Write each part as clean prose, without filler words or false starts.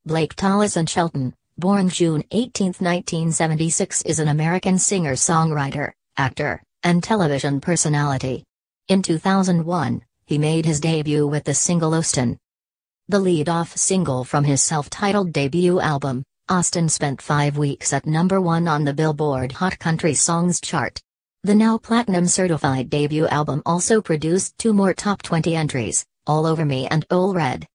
Blake Tollison Shelton, born June 18, 1976, is an American singer-songwriter, actor, and television personality. In 2001, he made his debut with the single Austin. The lead-off single from his self-titled debut album, Austin spent 5 weeks at #1 on the Billboard Hot Country Songs chart. The now platinum-certified debut album also produced 2 more top 20 entries, All Over Me and Ole Red.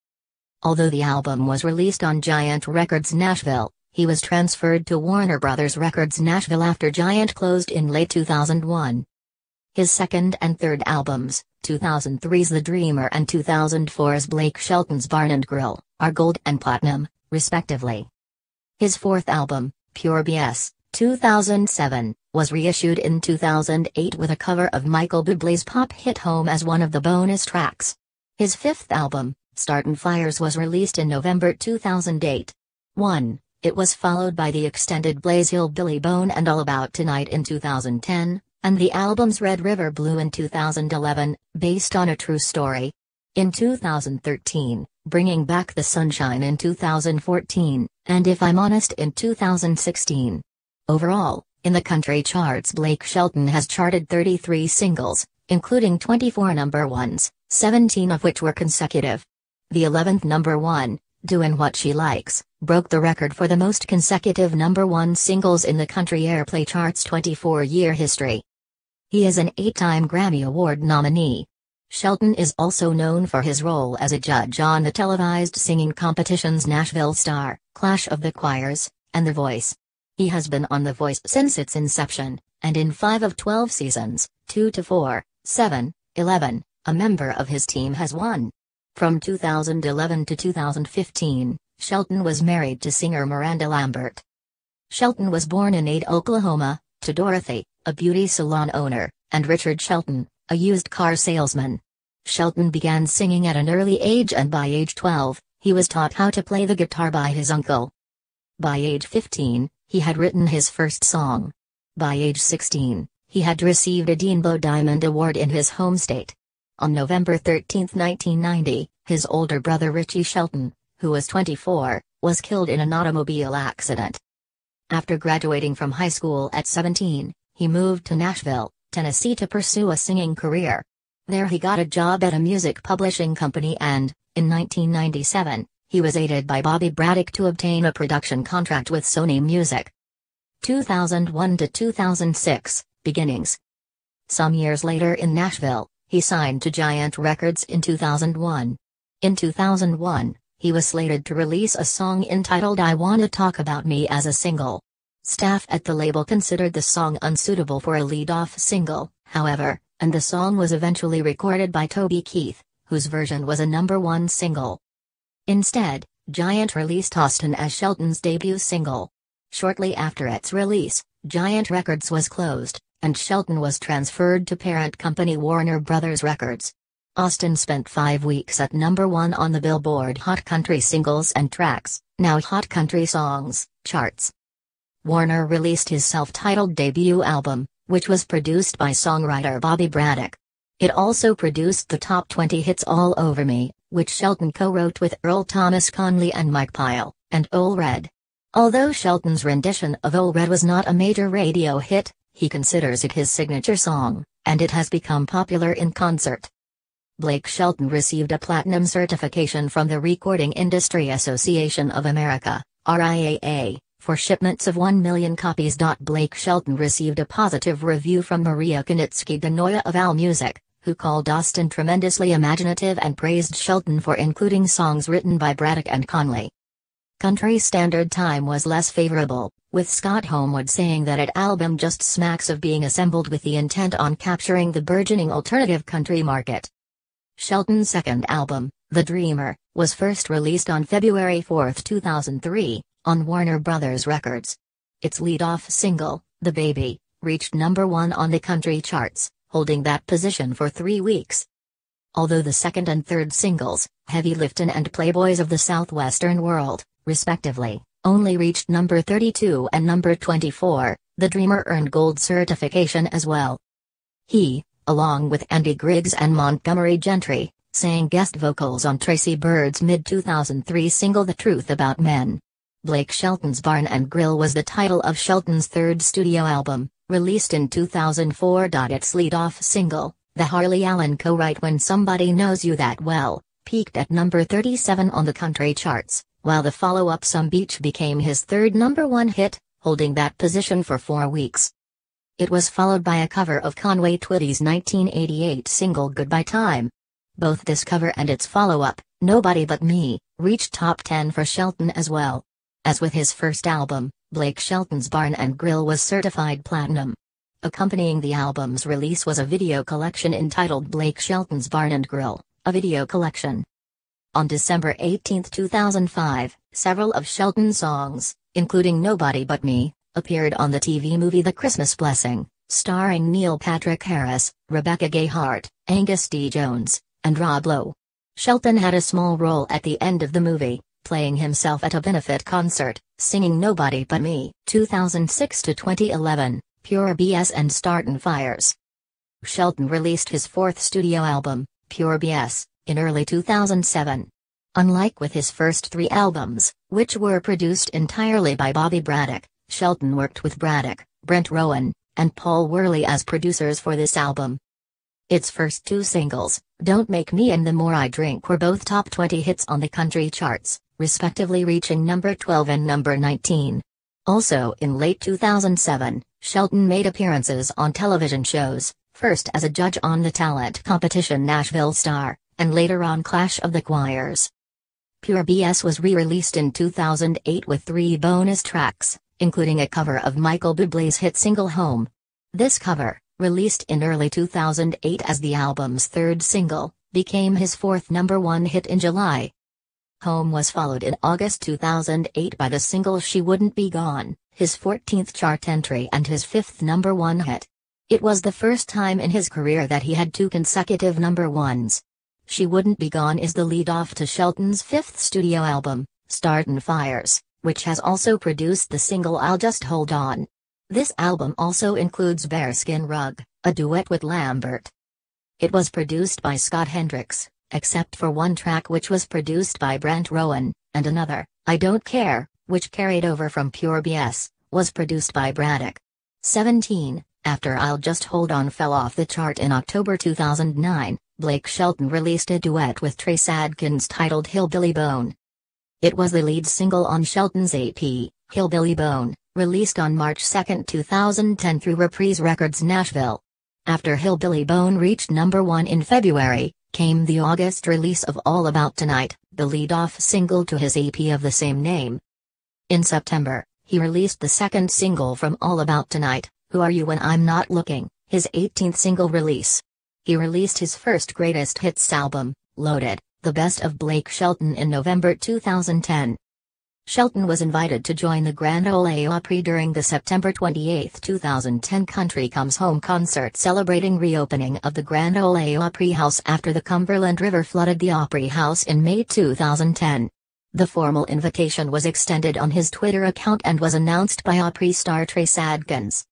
Although the album was released on Giant Records Nashville, he was transferred to Warner Bros. Records Nashville after Giant closed in late 2001. His second and third albums, 2003's The Dreamer and 2004's Blake Shelton's Barn and Grill, are gold and platinum, respectively. His fourth album, Pure BS, 2007, was reissued in 2008 with a cover of Michael Bublé's pop hit Home as one of the bonus tracks. His fifth album, Startin' Fires, was released in November 2008. It was followed by the extended Blaze Hillbilly Bone and All About Tonight in 2010, and the albums Red River Blue in 2011, based on a true story. In 2013, Bringing Back the Sunshine in 2014, and If I'm Honest in 2016. Overall, in the country charts, Blake Shelton has charted 33 singles, including 24 number ones, 17 of which were consecutive. The 11th number one, Doin' What She Likes, broke the record for the most consecutive number 1 singles in the country airplay chart's 24-year history. He is an 8-time Grammy Award nominee. Shelton is also known for his role as a judge on the televised singing competitions Nashville Star, Clash of the Choirs, and The Voice. He has been on The Voice since its inception, and in 5 of 12 seasons, 2 to 4, 7, 11, a member of his team has won. From 2011 to 2015, Shelton was married to singer Miranda Lambert. Shelton was born in Ada, Oklahoma, to Dorothy, a beauty salon owner, and Richard Shelton, a used car salesman. Shelton began singing at an early age, and by age 12, he was taught how to play the guitar by his uncle. By age 15, he had written his first song. By age 16, he had received a Deanbo Diamond Award in his home state. On November 13, 1990, his older brother Richie Shelton, who was 24, was killed in an automobile accident. After graduating from high school at 17, he moved to Nashville, Tennessee to pursue a singing career. There he got a job at a music publishing company and, in 1997, he was aided by Bobby Braddock to obtain a production contract with Sony Music. 2001 to 2006, beginnings. Some years later in Nashville, he signed to Giant Records in 2001. In 2001, he was slated to release a song entitled I Wanna Talk About Me as a single. Staff at the label considered the song unsuitable for a lead-off single, however, and the song was eventually recorded by Toby Keith, whose version was a number 1 single. Instead, Giant released Austin as Shelton's debut single. Shortly after its release, Giant Records was closed, and Shelton was transferred to parent company Warner Bros. Records. Austin spent 5 weeks at #1 on the Billboard Hot Country Singles and Tracks, now Hot Country Songs, charts. Warner released his self-titled debut album, which was produced by songwriter Bobby Braddock. It also produced the top 20 hits All Over Me, which Shelton co-wrote with Earl Thomas Conley and Mike Pyle, and Ole Red. Although Shelton's rendition of Ole Red was not a major radio hit, he considers it his signature song, and it has become popular in concert. Blake Shelton received a platinum certification from the Recording Industry Association of America, RIAA, for shipments of 1 million copies. Blake Shelton received a positive review from Maria Konitsky-Ganoya of AllMusic, who called Austin tremendously imaginative and praised Shelton for including songs written by Braddock and Conley. Country Standard Time was less favorable, with Scott Homewood saying that it album just smacks of being assembled with the intent on capturing the burgeoning alternative country market. Shelton's second album, The Dreamer, was first released on February 4, 2003, on Warner Bros. Records. Its lead-off single, The Baby, reached #1 on the country charts, holding that position for 3 weeks. Although the second and third singles, Heavy Liftin' and Playboys of the Southwestern World, respectively, only reached number 32 and number 24, The Dreamer earned gold certification as well. He, along with Andy Griggs and Montgomery Gentry, sang guest vocals on Tracy Byrd's mid-2003 single The Truth About Men. Blake Shelton's Barn and Grill was the title of Shelton's third studio album, released in 2004. Its lead-off single, the Harley Allen co-write When Somebody Knows You That Well, peaked at number 37 on the country charts, while the follow-up Some Beach became his third #1 hit, holding that position for 4 weeks. It was followed by a cover of Conway Twitty's 1988 single Goodbye Time. Both this cover and its follow-up, Nobody But Me, reached top 10 for Shelton as well. As with his first album, Blake Shelton's Barn and Grill was certified platinum. Accompanying the album's release was a video collection entitled Blake Shelton's Barn and Grill, a video collection. On December 18, 2005, several of Shelton's songs, including Nobody But Me, appeared on the TV movie The Christmas Blessing, starring Neil Patrick Harris, Rebecca Gayheart, Angus D. Jones, and Rob Lowe. Shelton had a small role at the end of the movie, playing himself at a benefit concert, singing Nobody But Me. 2006 to 2011, Pure BS and Startin' Fires. Shelton released his fourth studio album, Pure BS, in early 2007. Unlike with his first 3 albums, which were produced entirely by Bobby Braddock, Shelton worked with Braddock, Brent Rowan, and Paul Worley as producers for this album. Its first 2 singles, Don't Make Me and The More I Drink, were both top 20 hits on the country charts, respectively reaching number 12 and number 19. Also in late 2007, Shelton made appearances on television shows, first as a judge on the talent competition Nashville Star, and later on Clash of the Choirs. Pure BS was re-released in 2008 with 3 bonus tracks, including a cover of Michael Bublé's hit single Home. This cover, released in early 2008 as the album's third single, became his fourth #1 hit in July. Home was followed in August 2008 by the single She Wouldn't Be Gone, his 14th chart entry and his 5th #1 hit. It was the first time in his career that he had 2 consecutive #1s. She Wouldn't Be Gone is the lead-off to Shelton's 5th studio album, Startin' Fires, which has also produced the single I'll Just Hold On. This album also includes Bearskin Rug, a duet with Lambert. It was produced by Scott Hendricks, except for one track which was produced by Brent Rowan, and another, I Don't Care, which carried over from Pure BS, was produced by Braddock. 17. After I'll Just Hold On fell off the chart in October 2009, Blake Shelton released a duet with Trace Adkins titled Hillbilly Bone. It was the lead single on Shelton's EP, Hillbilly Bone, released on March 2, 2010 through Reprise Records Nashville. After Hillbilly Bone reached #1 in February, came the August release of All About Tonight, the lead-off single to his EP of the same name. In September, he released the second single from All About Tonight, Who Are You When I'm Not Looking, his 18th single release. He released his first greatest hits album, Loaded, the best of Blake Shelton, in November 2010. Shelton was invited to join the Grand Ole Opry during the September 28, 2010 Country Comes Home concert celebrating reopening of the Grand Ole Opry House after the Cumberland River flooded the Opry House in May 2010. The formal invitation was extended on his Twitter account and was announced by Opry star Trace Adkins.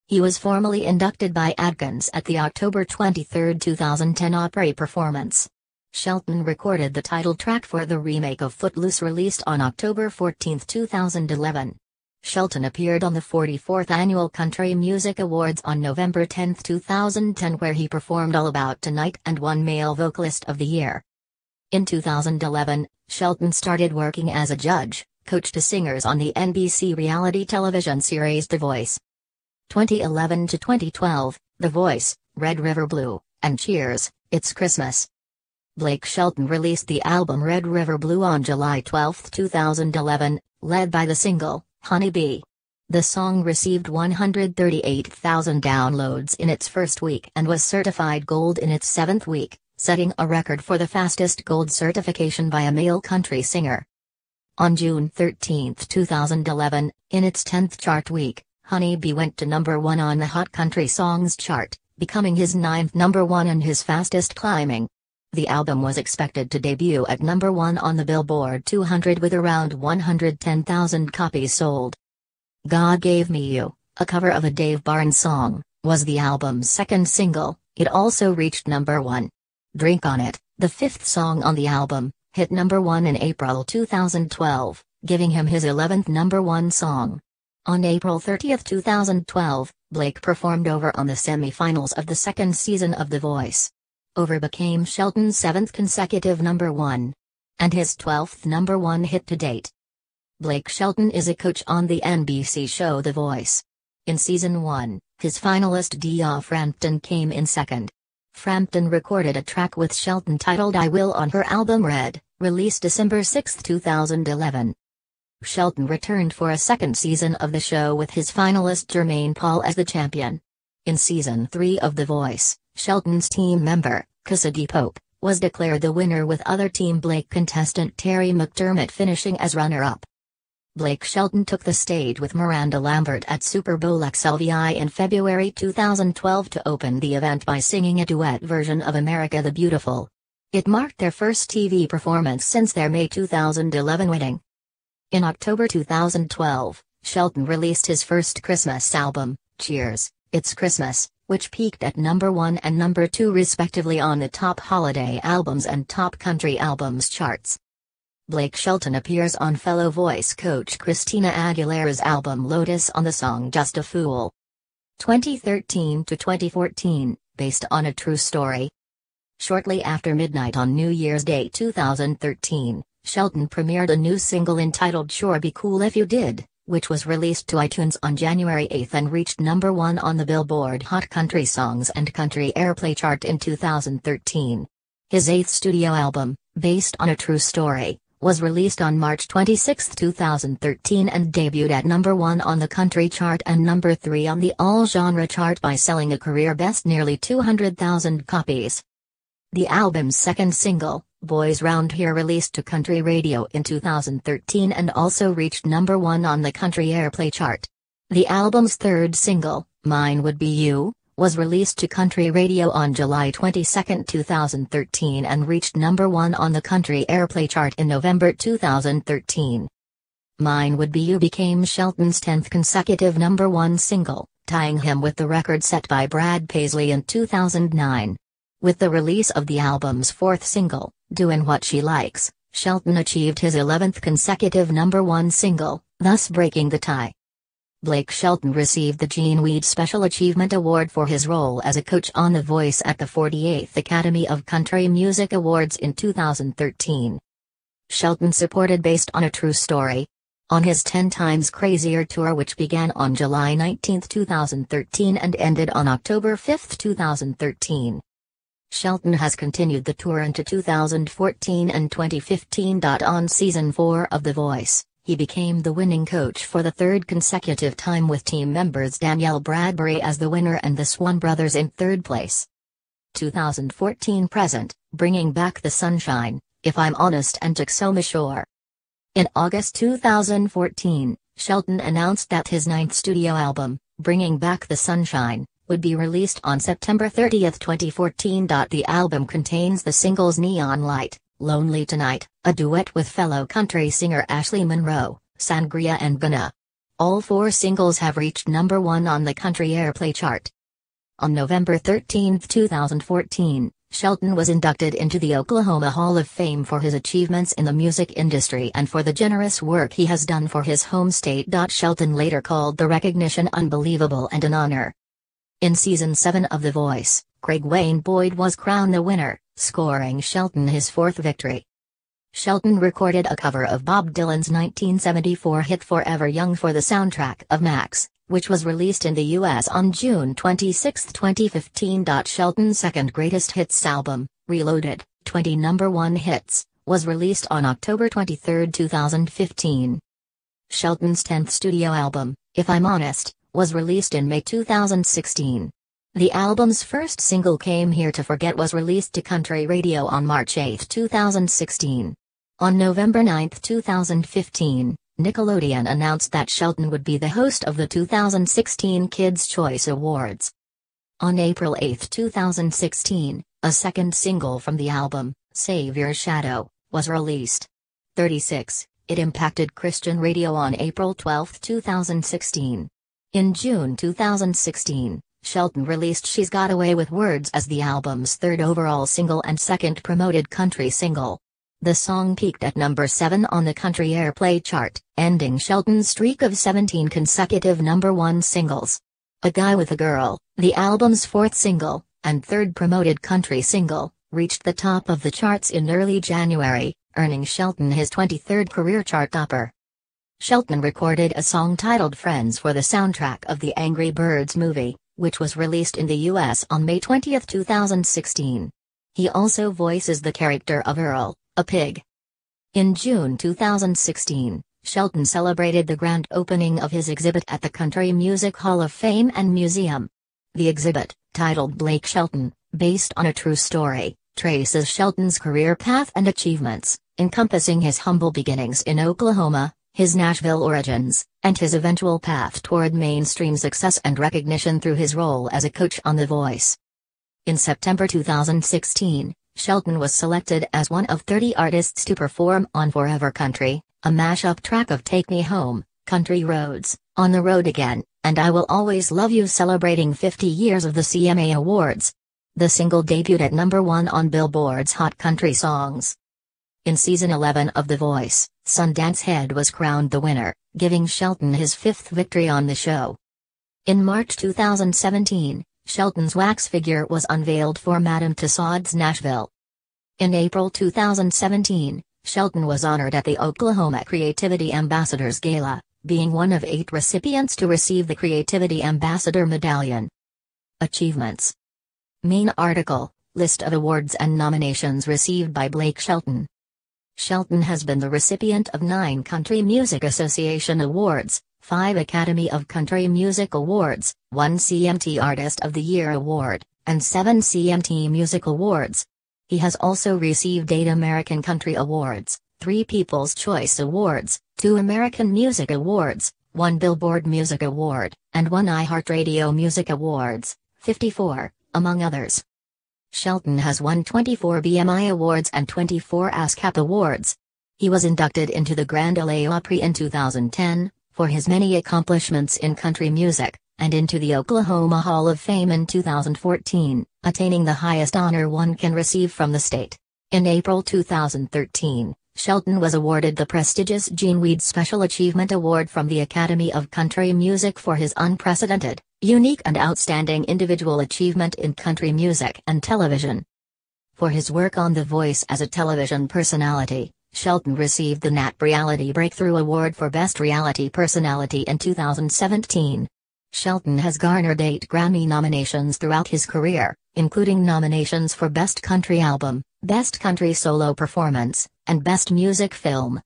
He was formally inducted by Adkins at the October 23, 2010 Opry performance. Shelton recorded the title track for the remake of Footloose released on October 14, 2011. Shelton appeared on the 44th Annual Country Music Awards on November 10, 2010, where he performed All About Tonight and won Male Vocalist of the Year. In 2011, Shelton started working as a judge, coach to singers on the NBC reality television series The Voice. 2011 to 2012, The Voice, Red River Blue, and Cheers, It's Christmas. Blake Shelton released the album Red River Blue on July 12, 2011, led by the single, Honey Bee. The song received 138,000 downloads in its first week and was certified gold in its 7th week, setting a record for the fastest gold certification by a male country singer. On June 13, 2011, in its 10th chart week, Honey Bee went to #1 on the Hot Country Songs chart, becoming his 9th #1 and his fastest climbing. The album was expected to debut at #1 on the Billboard 200 with around 110,000 copies sold. God Gave Me You, a cover of a Dave Barnes song, was the album's second single. It also reached #1. Drink on It, the fifth song on the album, hit number 1 in April 2012, giving him his 11th number 1 song. On April 30, 2012, Blake performed Over on the semi-finals of the second season of The Voice. Over became Shelton's 7th consecutive number 1. And his 12th number 1 hit to date. Blake Shelton is a coach on the NBC show The Voice. In Season 1, his finalist Dia Frampton came in second. Frampton recorded a track with Shelton titled I Will on her album Red, released December 6, 2011. Shelton returned for a second season of the show with his finalist Jermaine Paul as the champion. In Season 3 of The Voice, Shelton's team member, Cassidy Pope, was declared the winner with other Team Blake contestant Terry McDermott finishing as runner-up. Blake Shelton took the stage with Miranda Lambert at Super Bowl XLVI in February 2012 to open the event by singing a duet version of America the Beautiful. It marked their first TV performance since their May 2011 wedding. In October 2012, Shelton released his first Christmas album, Cheers, It's Christmas, which peaked at number 1 and number 2 respectively on the top holiday albums and top country albums charts. Blake Shelton appears on fellow voice coach Christina Aguilera's album Lotus on the song Just a Fool. 2013 to 2014, based on a true story. Shortly after midnight on New Year's Day 2013, Shelton premiered a new single entitled Sure Be Cool If You Did, which was released to iTunes on January 8 and reached number 1 on the Billboard Hot Country Songs and Country Airplay chart in 2013. His 8th studio album, based on a true story, was released on March 26, 2013 and debuted at number 1 on the country chart and number 3 on the all-genre chart by selling a career-best nearly 200,000 copies. The album's second single, Boys Round Here, released to country radio in 2013 and also reached number 1 on the country airplay chart. The album's third single, Mine Would Be You, was released to country radio on July 22, 2013 and reached number 1 on the country airplay chart in November 2013. Mine Would Be You became Shelton's 10th consecutive number 1 single, tying him with the record set by Brad Paisley in 2009. With the release of the album's fourth single, Doin' What She Likes, Shelton achieved his 11th consecutive number 1 single, thus breaking the tie. Blake Shelton received the Gene Weed Special Achievement Award for his role as a coach on The Voice at the 48th Academy of Country Music Awards in 2013. Shelton supported Based on a True Story on his 10 Times Crazier tour, which began on July 19, 2013 and ended on October 5, 2013. Shelton has continued the tour into 2014 and 2015. On Season 4 of The Voice, he became the winning coach for the third consecutive time with team members Danielle Bradbury as the winner and the Swan brothers in third place. 2014 present, bringing back the sunshine, If I'm Honest and Took So Mature. In August 2014, Shelton announced that his 9th studio album, Bringing Back the Sunshine, would be released on September 30, 2014. The album contains the singles Neon Light, Lonely Tonight, a duet with fellow country singer Ashley Monroe, Sangria and Gonna. All 4 singles have reached number 1 on the country airplay chart. On November 13, 2014, Shelton was inducted into the Oklahoma Hall of Fame for his achievements in the music industry and for the generous work he has done for his home state. Shelton later called the recognition unbelievable and an honor. In Season 7 of The Voice, Craig Wayne Boyd was crowned the winner, scoring Shelton his 4th victory. Shelton recorded a cover of Bob Dylan's 1974 hit Forever Young for the soundtrack of Max, which was released in the U.S. on June 26, 2015. Shelton's second greatest hits album, Reloaded, 20 number 1 hits, was released on October 23, 2015. Shelton's 10th studio album, If I'm Honest, was released in May 2016. The album's first single Came Here to Forget was released to country radio on March 8, 2016. On November 9, 2015, Nickelodeon announced that Shelton would be the host of the 2016 Kids' Choice Awards. On April 8, 2016, a second single from the album, Save Your Shadow, was released. 36, it impacted Christian radio on April 12, 2016. In June 2016, Shelton released She's Got Away with Words as the album's third overall single and second promoted country single. The song peaked at number 7 on the country airplay chart, ending Shelton's streak of 17 consecutive number 1 singles. A Guy with a Girl, the album's fourth single, and third promoted country single, reached the top of the charts in early January, earning Shelton his 23rd career chart topper. Shelton recorded a song titled Friends for the soundtrack of the Angry Birds movie, which was released in the US on May 20, 2016. He also voices the character of Earl, a pig. In June 2016, Shelton celebrated the grand opening of his exhibit at the Country Music Hall of Fame and Museum. The exhibit, titled Blake Shelton, based on a true story, traces Shelton's career path and achievements, encompassing his humble beginnings in Oklahoma, his Nashville origins, and his eventual path toward mainstream success and recognition through his role as a coach on The Voice. In September 2016, Shelton was selected as one of 30 artists to perform on Forever Country, a mashup track of Take Me Home, Country Roads, On the Road Again, and I Will Always Love You, celebrating 50 years of the CMA Awards. The single debuted at number 1 on Billboard's Hot Country Songs. In season 11 of The Voice, Sundance Head was crowned the winner, giving Shelton his 5th victory on the show. In March 2017, Shelton's wax figure was unveiled for Madame Tussauds Nashville. In April 2017, Shelton was honored at the Oklahoma Creativity Ambassadors Gala, being one of 8 recipients to receive the Creativity Ambassador Medallion. Achievements. Main article, list of awards and nominations received by Blake Shelton. Shelton has been the recipient of 9 Country Music Association Awards, 5 Academy of Country Music Awards, 1 CMT Artist of the Year Award, and 7 CMT Music Awards. He has also received 8 American Country Awards, 3 People's Choice Awards, 2 American Music Awards, 1 Billboard Music Award, and 1 iHeartRadio Music Awards, 54, among others. Shelton has won 24 BMI Awards and 24 ASCAP Awards. He was inducted into the Grand Ole Opry in 2010, for his many accomplishments in country music, and into the Oklahoma Hall of Fame in 2014, attaining the highest honor one can receive from the state. In April 2013, Shelton was awarded the prestigious Gene Weed Special Achievement Award from the Academy of Country Music for his unprecedented, unique and outstanding individual achievement in country music and television. For his work on The Voice as a television personality, Shelton received the Nat Reality Breakthrough Award for Best Reality Personality in 2017. Shelton has garnered 8 Grammy nominations throughout his career, including nominations for Best Country Album, Best Country Solo Performance, and Best Music Film.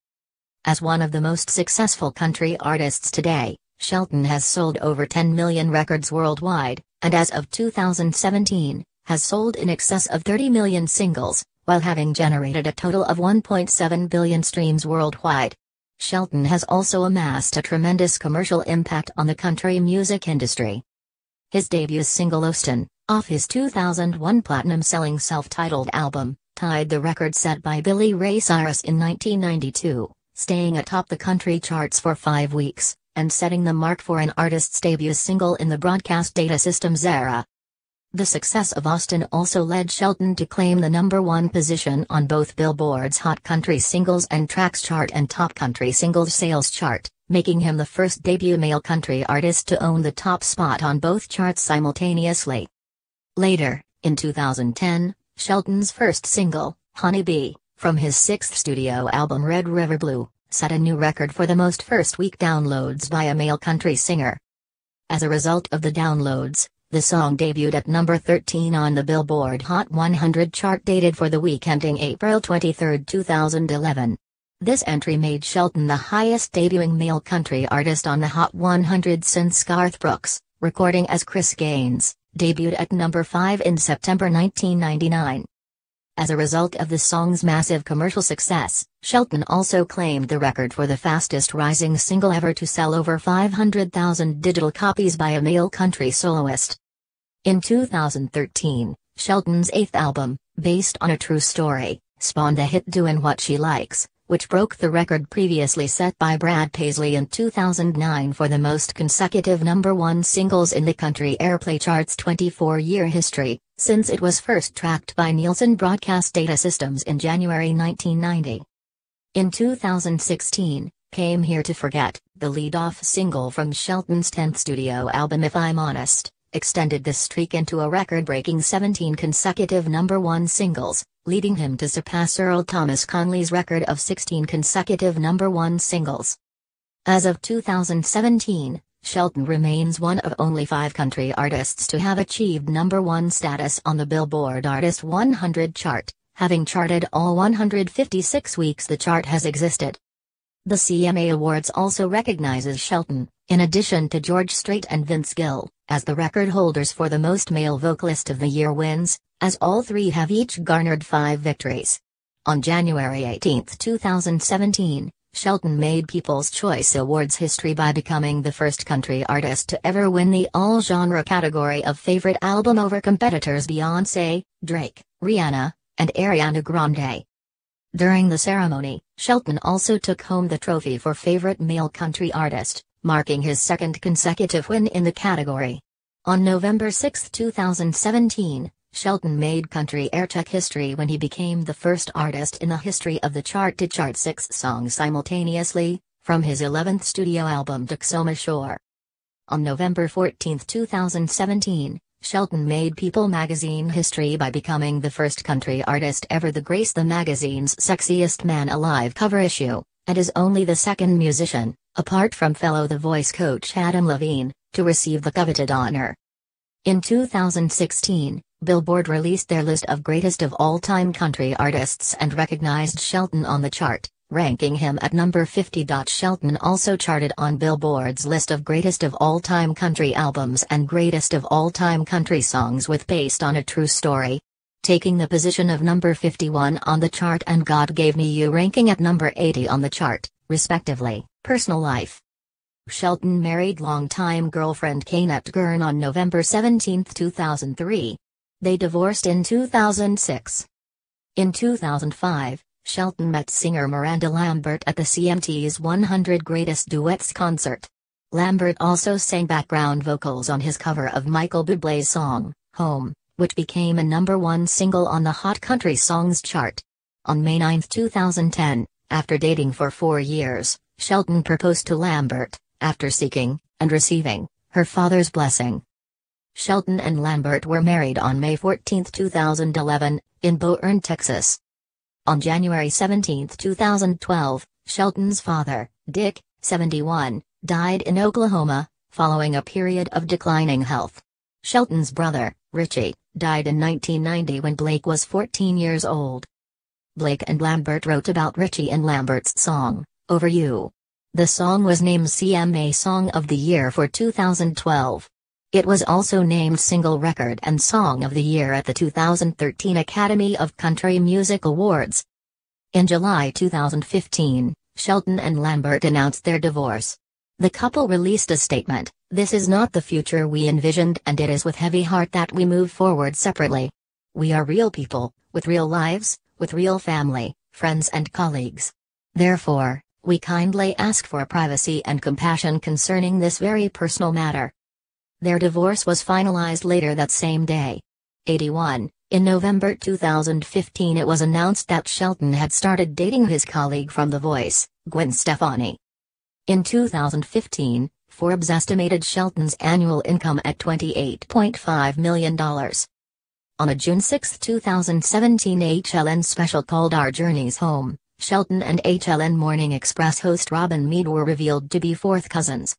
As one of the most successful country artists today, Shelton has sold over 10 million records worldwide, and as of 2017, has sold in excess of 30 million singles, while having generated a total of 1.7 billion streams worldwide. Shelton has also amassed a tremendous commercial impact on the country music industry. His debut single Austin, off his 2001 platinum-selling self-titled album, tied the record set by Billy Ray Cyrus in 1992, staying atop the country charts for 5 weeks, and setting the mark for an artist's debut single in the broadcast data systems era. The success of Austin also led Shelton to claim the number 1 position on both Billboard's Hot Country Singles and Tracks chart and Top Country Singles Sales chart, making him the first debut male country artist to own the top spot on both charts simultaneously. Later, in 2010, Shelton's first single, Honey Bee, from his 6th studio album Red River Blue, set a new record for the most first-week downloads by a male country singer. As a result of the downloads, the song debuted at number 13 on the Billboard Hot 100 chart dated for the week ending April 23, 2011. This entry made Shelton the highest debuting male country artist on the Hot 100 since Garth Brooks, recording as Chris Gaines, debuted at number 5 in September 1999. As a result of the song's massive commercial success, Shelton also claimed the record for the fastest rising single ever to sell over 500,000 digital copies by a male country soloist. In 2013, Shelton's 8th album, based on a true story, spawned the hit Doin' What She Likes, which broke the record previously set by Brad Paisley in 2009 for the most consecutive #1 singles in the country airplay chart's 24-year history, since it was first tracked by Nielsen Broadcast Data Systems in January 1990. In 2016, Came Here to Forget, the lead-off single from Shelton's 10th studio album If I'm Honest, extended this streak into a record-breaking 17 consecutive #1 singles, leading him to surpass Earl Thomas Conley's record of 16 consecutive #1 singles. As of 2017, Shelton remains one of only 5 country artists to have achieved #1 status on the Billboard Artist 100 chart, having charted all 156 weeks the chart has existed. The CMA Awards also recognizes Shelton, in addition to George Strait and Vince Gill, as the record holders for the most male vocalist of the year wins, as all three have each garnered 5 victories. On January 18, 2017, Shelton made People's Choice Awards history by becoming the first country artist to ever win the all-genre category of favorite album over competitors Beyoncé, Drake, Rihanna, and Ariana Grande. During the ceremony, Shelton also took home the trophy for favorite male country artist, marking his second consecutive win in the category. On November 6, 2017, Shelton made country aircheck history when he became the first artist in the history of the chart to chart 6 songs simultaneously, from his 11th studio album Texoma Shore. On November 14, 2017, Shelton made People magazine history by becoming the first country artist ever to grace the magazine's Sexiest Man Alive cover issue, and is only the second musician, apart from fellow The Voice coach Adam Levine, to receive the coveted honor. In 2016, Billboard released their list of greatest of all-time country artists and recognized Shelton on the chart, ranking him at number 50. Shelton also charted on Billboard's list of greatest of all-time country albums and greatest of all-time country songs with Based on a True Story, taking the position of number 51 on the chart and God Gave Me You ranking at number 80 on the chart, respectively. Personal life. Shelton married longtime girlfriend Kaynette Gurn on November 17, 2003. They divorced in 2006. In 2005, Shelton met singer Miranda Lambert at the CMT's 100 Greatest Duets concert. Lambert also sang background vocals on his cover of Michael Bublé's song, Home, which became a #1 single on the Hot Country Songs chart. On May 9, 2010, after dating for 4 years, Shelton proposed to Lambert, after seeking, and receiving, her father's blessing. Shelton and Lambert were married on May 14, 2011, in Boerne, Texas. On January 17, 2012, Shelton's father, Dick, 71, died in Oklahoma, following a period of declining health. Shelton's brother, Richie, died in 1990 when Blake was 14 years old. Blake and Lambert wrote about Richie in Lambert's song, Over You. The song was named CMA Song of the Year for 2012. It was also named Single Record and Song of the Year at the 2013 Academy of Country Music Awards. In July 2015, Shelton and Lambert announced their divorce. The couple released a statement, "This is not the future we envisioned and it is with heavy heart that we move forward separately. We are real people, with real lives, with real family, friends and colleagues. Therefore, we kindly ask for privacy and compassion concerning this very personal matter." Their divorce was finalized later that same day. 81. In November 2015 it was announced that Shelton had started dating his colleague from The Voice, Gwen Stefani. In 2015, Forbes estimated Shelton's annual income at $28.5 million. On a June 6, 2017 HLN special called Our Journeys Home, Shelton and HLN Morning Express host Robin Meade were revealed to be fourth cousins.